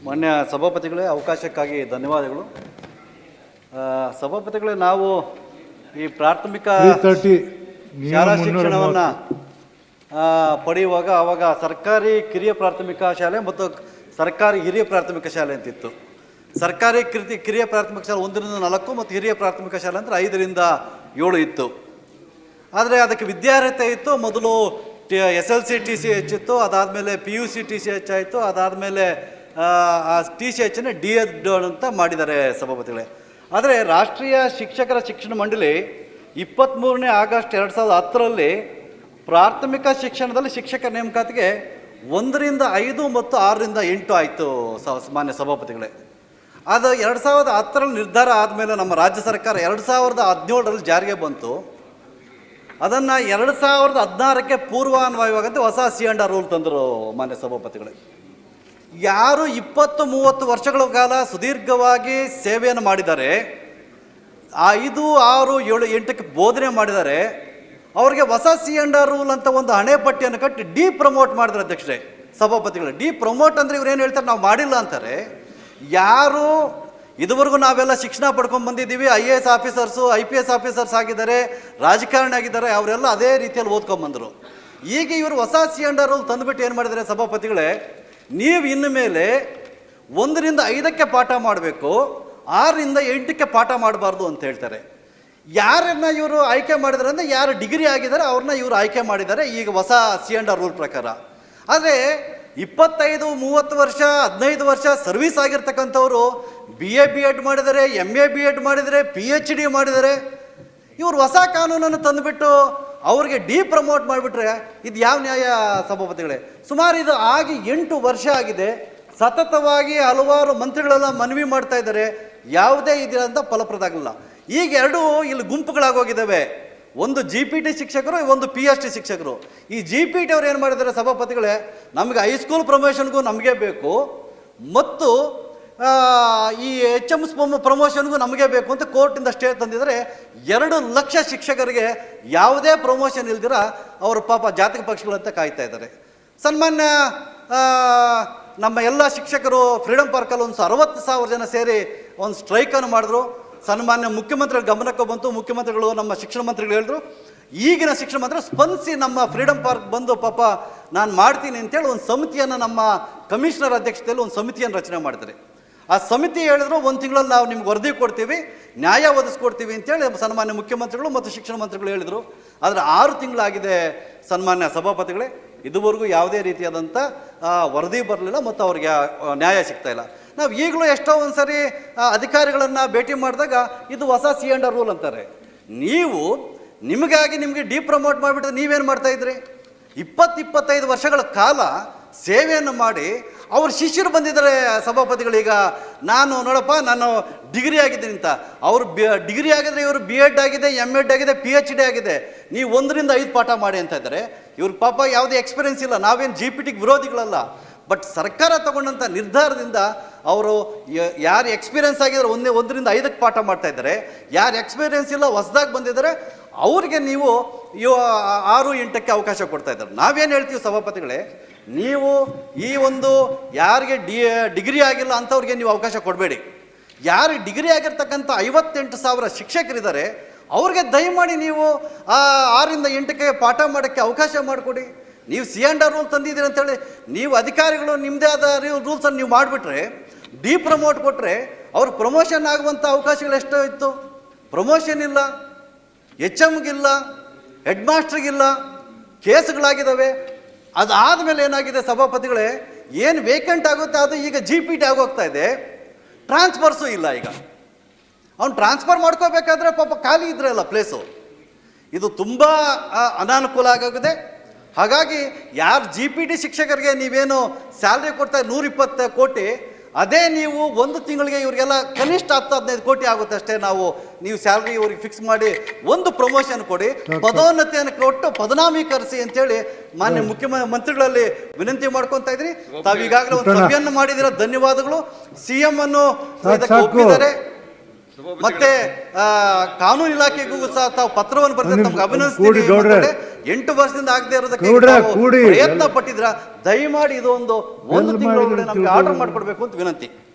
ಮಾನ್ಯ ಸಭಾಪತಿಗಳೇ, ಅವಕಾಶಕ್ಕಾಗಿ ಧನ್ಯವಾದಗಳು. ಸಭಾಪತಿಗಳೇ, ನಾವು ಈ ಪ್ರಾಥಮಿಕ ಶಾಲಾ ಶಿಕ್ಷಣವನ್ನು ಪಡೆಯುವಾಗ ಆವಾಗ ಸರ್ಕಾರಿ ಕಿರಿಯ ಪ್ರಾಥಮಿಕ ಶಾಲೆ ಮತ್ತು ಸರ್ಕಾರಿ ಹಿರಿಯ ಪ್ರಾಥಮಿಕ ಶಾಲೆ ಅಂತಿತ್ತು. ಸರ್ಕಾರಿ ಕಿರಿಯ ಪ್ರಾಥಮಿಕ ಶಾಲೆ 1ರಿಂದ 4 ಮತ್ತು ಹಿರಿಯ ಪ್ರಾಥಮಿಕ ಶಾಲೆ ಅಂದರೆ 5ರಿಂದ 7 ಇತ್ತು. ಆದರೆ ಅದಕ್ಕೆ ವಿದ್ಯಾರ್ಹತೆ ಇತ್ತು. ಮೊದಲು SLC TCH ಇತ್ತು, ಅದಾದಮೇಲೆ PUC TCH ಆಯಿತು, ಅದಾದಮೇಲೆ TCH DED ಅಂತ ಮಾಡಿದ್ದಾರೆ ಸಭಾಪತಿಗಳೇ. ಆದರೆ ರಾಷ್ಟ್ರೀಯ ಶಿಕ್ಷಕರ ಶಿಕ್ಷಣ ಮಂಡಳಿ 23ನೇ ಆಗಸ್ಟ್ 2010ರಲ್ಲಿ ಪ್ರಾಥಮಿಕ ಶಿಕ್ಷಣದಲ್ಲಿ ಶಿಕ್ಷಕರ ನೇಮಕಾತಿಗೆ 1ರಿಂದ 5 ಮತ್ತು 6ರಿಂದ 8 ಆಯಿತು ಮಾನ್ಯ ಸಭಾಪತಿಗಳೇ. ಅದು 2010ರಲ್ಲಿ ನಿರ್ಧಾರ ಆದಮೇಲೆ ನಮ್ಮ ರಾಜ್ಯ ಸರ್ಕಾರ 2017ರಲ್ಲಿ ಜಾರಿಗೆ ಬಂತು. ಅದನ್ನು 2016ಕ್ಕೆ ಪೂರ್ವಾನ್ವಯವಾಗಂತೆ ಹೊಸ C&R ರೂಲ್ ತಂದರು ಮಾನ್ಯ ಸಭಾಪತಿಗಳೇ. ಯಾರು 20-30 ವರ್ಷಗಳ ಕಾಲ ಸುದೀರ್ಘವಾಗಿ ಸೇವೆಯನ್ನು ಮಾಡಿದ್ದಾರೆ, 5, 6, 7, 8ಕ್ಕೆ ಬೋಧನೆ ಮಾಡಿದ್ದಾರೆ, ಅವರಿಗೆ ಹೊಸ C&R ರೂಲ್ ಅಂತ ಒಂದು ಹಣೆಪಟ್ಟಿಯನ್ನು ಕಟ್ಟಿ ಡಿಪ್ರಮೋಟ್ ಮಾಡಿದ್ರು ಅಧ್ಯಕ್ಷರೇ, ಸಭಾಪತಿಗಳು. ಡಿಪ್ರಮೋಟ್ ಅಂದರೆ ಇವ್ರು ಏನು ಹೇಳ್ತಾರೆ, ನಾವು ಮಾಡಿಲ್ಲ ಅಂತಾರೆ. ಯಾರು ಇದುವರೆಗೂ ನಾವೆಲ್ಲ ಶಿಕ್ಷಣ ಪಡ್ಕೊಂಡು ಬಂದಿದ್ದೀವಿ, IAS ಆಫೀಸರ್ಸು, IPS ಆಫೀಸರ್ಸ್ ಆಗಿದ್ದಾರೆ, ರಾಜಕಾರಣಿ ಆಗಿದ್ದಾರೆ, ಅವರೆಲ್ಲ ಅದೇ ರೀತಿಯಲ್ಲಿ ಓದ್ಕೊಂಡ್ಬಂದರು. ಈಗ ಇವರು ಹೊಸ C&R ರೂಲ್ ತಂದುಬಿಟ್ಟು ಏನು ಮಾಡಿದ್ದಾರೆ ಸಭಾಪತಿಗಳೇ, ನೀವು ಇನ್ನು ಮೇಲೆ 1ರಿಂದ 5ಕ್ಕೆ ಪಾಠ ಮಾಡಬೇಕು, 6ರಿಂದ 8ಕ್ಕೆ ಪಾಠ ಮಾಡಬಾರ್ದು ಅಂತ ಹೇಳ್ತಾರೆ. ಯಾರನ್ನ ಇವರು ಆಯ್ಕೆ ಮಾಡಿದ್ದಾರೆ ಅಂದರೆ ಯಾರು ಡಿಗ್ರಿ ಆಗಿದ್ದಾರೆ ಅವ್ರನ್ನ ಇವರು ಆಯ್ಕೆ ಮಾಡಿದ್ದಾರೆ ಈಗ ಹೊಸ C&R ರೂಲ್ ಪ್ರಕಾರ. ಆದರೆ 25, 30 ವರ್ಷ, 15 ವರ್ಷ ಸರ್ವಿಸ್ ಆಗಿರ್ತಕ್ಕಂಥವ್ರು BA B.Ed ಮಾಡಿದ್ದಾರೆ, MA B.Ed ಮಾಡಿದ್ದಾರೆ, PhD ಮಾಡಿದ್ದಾರೆ. ಇವರು ಹೊಸ ಕಾನೂನನ್ನು ತಂದುಬಿಟ್ಟು ಅವ್ರಿಗೆ ಡಿಪ್ರಮೋಟ್ ಮಾಡಿಬಿಟ್ರೆ ಇದು ಯಾವ ನ್ಯಾಯ ಸಭಾಪತಿಗಳೇ? ಸುಮಾರು ಇದು ಆಗಿ 8 ವರ್ಷ ಆಗಿದೆ. ಸತತವಾಗಿ ಹಲವಾರು ಮಂತ್ರಿಗಳೆಲ್ಲ ಮನವಿ ಮಾಡ್ತಾ ಇದ್ದಾರೆ, ಯಾವುದೇ ಇದರಿಂದ ಫಲಪ್ರದ ಆಗಲಿಲ್ಲ. ಈಗ 2 ಇಲ್ಲಿ ಗುಂಪುಗಳಾಗೋಗಿದ್ದಾವೆ. ಒಂದು GPT ಶಿಕ್ಷಕರು, ಒಂದು PhD ಶಿಕ್ಷಕರು. ಈ GPT ಅವ್ರು ಏನು ಮಾಡಿದ್ದಾರೆ ಸಭಾಪತಿಗಳೇ, ನಮಗೆ ಹೈಸ್ಕೂಲ್ ಪ್ರಮೋಷನ್ಗೂ ನಮಗೆ ಬೇಕು ಮತ್ತು ಈ HM ಪ್ರಮೋಷನ್ಗೂ ನಮಗೆ ಬೇಕು ಅಂತ ಕೋರ್ಟಿಂದ ಸ್ಟೇ ತಂದಿದ್ದಾರೆ. 2 ಲಕ್ಷ ಶಿಕ್ಷಕರಿಗೆ ಯಾವುದೇ ಪ್ರಮೋಷನ್ ಇಲ್ದಿರ ಅವರು ಪಾಪ ಜಾತಕ ಪಕ್ಷಗಳಂತ ಕಾಯ್ತಾ ಇದ್ದಾರೆ. ಸನ್ಮಾನ್ಯ ನಮ್ಮ ಎಲ್ಲ ಶಿಕ್ಷಕರು ಫ್ರೀಡಮ್ ಪಾರ್ಕಲ್ಲಿ ಒಂದು 60,000 ಜನ ಸೇರಿ ಒಂದು ಸ್ಟ್ರೈಕನ್ನು ಮಾಡಿದ್ರು. ಸನ್ಮಾನ್ಯ ಮುಖ್ಯಮಂತ್ರಿಗಳ ಗಮನಕ್ಕೆ ಬಂತು. ಮುಖ್ಯಮಂತ್ರಿಗಳು ನಮ್ಮ ಶಿಕ್ಷಣ ಮಂತ್ರಿಗಳು ಹೇಳಿದ್ರು, ಈಗಿನ ಶಿಕ್ಷಣ ಮಂತ್ರಿ ಸ್ಪಂದಿಸಿ ನಮ್ಮ ಫ್ರೀಡಮ್ ಪಾರ್ಕ್ ಬಂದು ಪಾಪ ನಾನು ಮಾಡ್ತೀನಿ ಅಂತೇಳಿ ಒಂದು ಸಮಿತಿಯನ್ನು ನಮ್ಮ ಕಮಿಷನರ್ ಅಧ್ಯಕ್ಷತೆಯಲ್ಲಿ ಒಂದು ಸಮಿತಿಯನ್ನು ರಚನೆ ಮಾಡಿದ್ದಾರೆ. ಆ ಸಮಿತಿ ಹೇಳಿದ್ರು 1 ತಿಂಗಳಲ್ಲಿ ನಾವು ನಿಮ್ಗೆ ವರದಿ ಕೊಡ್ತೀವಿ, ನ್ಯಾಯ ಒದಗಿಸ್ಕೊಡ್ತೀವಿ ಅಂತೇಳಿ ಸನ್ಮಾನ್ಯ ಮುಖ್ಯಮಂತ್ರಿಗಳು ಮತ್ತು ಶಿಕ್ಷಣ ಮಂತ್ರಿಗಳು ಹೇಳಿದರು. ಆದರೆ 6 ತಿಂಗಳಾಗಿದೆ ಸನ್ಮಾನ್ಯ ಸಭಾಪತಿಗಳೇ, ಇದುವರೆಗೂ ಯಾವುದೇ ರೀತಿಯಾದಂಥ ವರದಿ ಬರಲಿಲ್ಲ ಮತ್ತು ಅವ್ರಿಗೆ ನ್ಯಾಯ ಸಿಗ್ತಾ ಇಲ್ಲ. ನಾವು ಈಗಲೂ ಎಷ್ಟೋ ಒಂದು ಸರಿ ಅಧಿಕಾರಿಗಳನ್ನು ಭೇಟಿ ಮಾಡಿದಾಗ ಇದು ಹೊಸ C&R ರೂಲ್ ಅಂತಾರೆ. ನೀವು ನಿಮಗೆ ಡಿಪ್ರಮೋಟ್ ಮಾಡಿಬಿಟ್ರೆ ನೀವೇನು ಮಾಡ್ತಾಯಿದ್ರಿ? 20-25 ವರ್ಷಗಳ ಕಾಲ ಸೇವೆಯನ್ನು ಮಾಡಿ ಅವ್ರ ಶಿಷ್ಯರು ಬಂದಿದ್ದಾರೆ ಸಭಾಪತಿಗಳೀಗ. ನಾನು ನೋಡಪ್ಪ ನಾನು ಡಿಗ್ರಿ ಆಗಿದ್ದೀನಿ ಅಂತ, ಅವರು ಡಿಗ್ರಿ ಆಗಿದ್ರೆ ಇವರು B.Ed ಆಗಿದೆ, M.Ed ಆಗಿದೆ, PhD ಆಗಿದೆ. ನೀವು 1ರಿಂದ 5 ಪಾಠ ಮಾಡಿ ಅಂತ ಇದ್ದಾರೆ. ಇವ್ರ ಪಾಪ ಯಾವುದೇ ಎಕ್ಸ್ಪೀರಿಯನ್ಸ್ ಇಲ್ಲ. ನಾವೇನು GPTಗೆ ವಿರೋಧಿಗಳಲ್ಲ, ಬಟ್ ಸರ್ಕಾರ ತಗೊಂಡಂಥ ನಿರ್ಧಾರದಿಂದ ಅವರು ಯಾರು ಎಕ್ಸ್ಪೀರಿಯನ್ಸ್ ಆಗಿದ್ದಾರೆ 1ರಿಂದ 5ಕ್ಕೆ ಪಾಠ ಮಾಡ್ತಾ ಇದ್ದಾರೆ, ಯಾರು ಎಕ್ಸ್ಪೀರಿಯನ್ಸ್ ಇಲ್ಲ ಹೊಸದಾಗಿ ಬಂದಿದ್ದಾರೆ ಅವ್ರಿಗೆ ನೀವು 6, 8ಕ್ಕೆ ಅವಕಾಶ ಕೊಡ್ತಾ ಇದ್ದಾರೆ. ನಾವೇನು ಹೇಳ್ತೀವಿ ಸಭಾಪತಿಗಳೇ, ನೀವು ಈ ಒಂದು ಯಾರಿಗೆ ಡಿಗ್ರಿ ಆಗಿಲ್ಲ ಅಂಥವ್ರಿಗೆ ನೀವು ಅವಕಾಶ ಕೊಡಬೇಡಿ. ಯಾರು ಡಿಗ್ರಿ ಆಗಿರ್ತಕ್ಕಂಥ 58,000 ಶಿಕ್ಷಕರಿದ್ದಾರೆ ಅವ್ರಿಗೆ ದಯಮಾಡಿ ನೀವು 6ರಿಂದ 8ಕ್ಕೆ ಪಾಠ ಮಾಡೋಕ್ಕೆ ಅವಕಾಶ ಮಾಡಿಕೊಡಿ. ನೀವು C&R ರೂಲ್ ತಂದಿದ್ದೀರಿ ಅಂತೇಳಿ ನೀವು ಅಧಿಕಾರಿಗಳು ನಿಮ್ಮದೇ ಆದ ರೂಲ್ಸನ್ನು ನೀವು ಮಾಡಿಬಿಟ್ರೆ, ಡಿಪ್ರಮೋಟ್ ಕೊಟ್ಟರೆ ಅವ್ರು ಪ್ರಮೋಷನ್ ಆಗುವಂಥ ಅವಕಾಶಗಳು ಎಷ್ಟೋ ಇತ್ತು. ಪ್ರಮೋಷನ್ ಇಲ್ಲ, HMಗಿಲ್ಲ, ಹೆಡ್ ಮಾಸ್ಟ್ರಿಗಿಲ್ಲ, ಕೇಸ್ಗಳಾಗಿದ್ದಾವೆ. ಅದಾದಮೇಲೆ ಏನಾಗಿದೆ ಸಭಾಪತಿಗಳೇ, ಏನು ವೇಕೆಂಟ್ ಆಗುತ್ತೆ ಅದು ಈಗ GPT ಆಗೋಗ್ತಾ ಇದೆ. ಟ್ರಾನ್ಸ್ಫರ್ಸು ಇಲ್ಲ. ಈಗ ಅವ್ನು ಟ್ರಾನ್ಸ್ಫರ್ ಮಾಡ್ಕೋಬೇಕಾದ್ರೆ ಪಾಪ ಖಾಲಿ ಇದ್ರಲ್ಲ ಪ್ಲೇಸು. ಇದು ತುಂಬ ಅನಾನುಕೂಲ ಆಗೋಗಿದೆ. ಹಾಗಾಗಿ ಯಾರು GPT ಶಿಕ್ಷಕರಿಗೆ ನೀವೇನು ಸ್ಯಾಲ್ರಿ ಕೊಡ್ತಾ 120 ಕೋಟಿ, ಅದೇ ನೀವು 1 ತಿಂಗಳಿಗೆ ಇವರಿಗೆಲ್ಲ ಕನಿಷ್ಠ 10-15 ಕೋಟಿ ಆಗುತ್ತೆ ಅಷ್ಟೇ. ನೀವು ಸ್ಯಾಲ್ರಿ ಇವ್ರಿಗೆ ಫಿಕ್ಸ್ ಮಾಡಿ ಒಂದು ಪ್ರಮೋಷನ್ ಕೊಡಿ, ಪದೋನ್ನತಿಯನ್ನು ಕೊಟ್ಟು ಪದನಾಮೀಕರಿಸಿ ಅಂತೇಳಿ ಮಾನ್ಯ ಮುಖ್ಯಮಂತ್ರಿಗಳಲ್ಲಿ ವಿನಂತಿ ಮಾಡ್ಕೊತಾ ಇದ್ರಿ. ತಾವು ಈಗಾಗಲೇ ಒಂದು ಸಭೆಯನ್ನು ಮಾಡಿದಿರ, ಧನ್ಯವಾದಗಳು. CM ಅನ್ನು ಒಪ್ಪಿದ್ದಾರೆ. ಮತ್ತೆ ಕಾನೂನು ಇಲಾಖೆಗೂ ಸಹ ತಾವು ಪತ್ರವನ್ನು ಬರೆದ ನಮ್ಗೆ ಅಭಿನಂದಿಸ್ತೀವಿ. 8 ವರ್ಷದಿಂದ ಆಗದೆ ಇರೋದಕ್ಕೆ ಪ್ರಯತ್ನ ಪಟ್ಟಿದ್ರ ದಯಮಾಡಿ ಇದು ಒಂದು ತಿಂಗಳೊಳಗಡೆ ನಮ್ಗೆ ಆರ್ಡರ್ ಮಾಡ್ಕೊಡ್ಬೇಕು ಅಂತ ವಿನಂತಿ.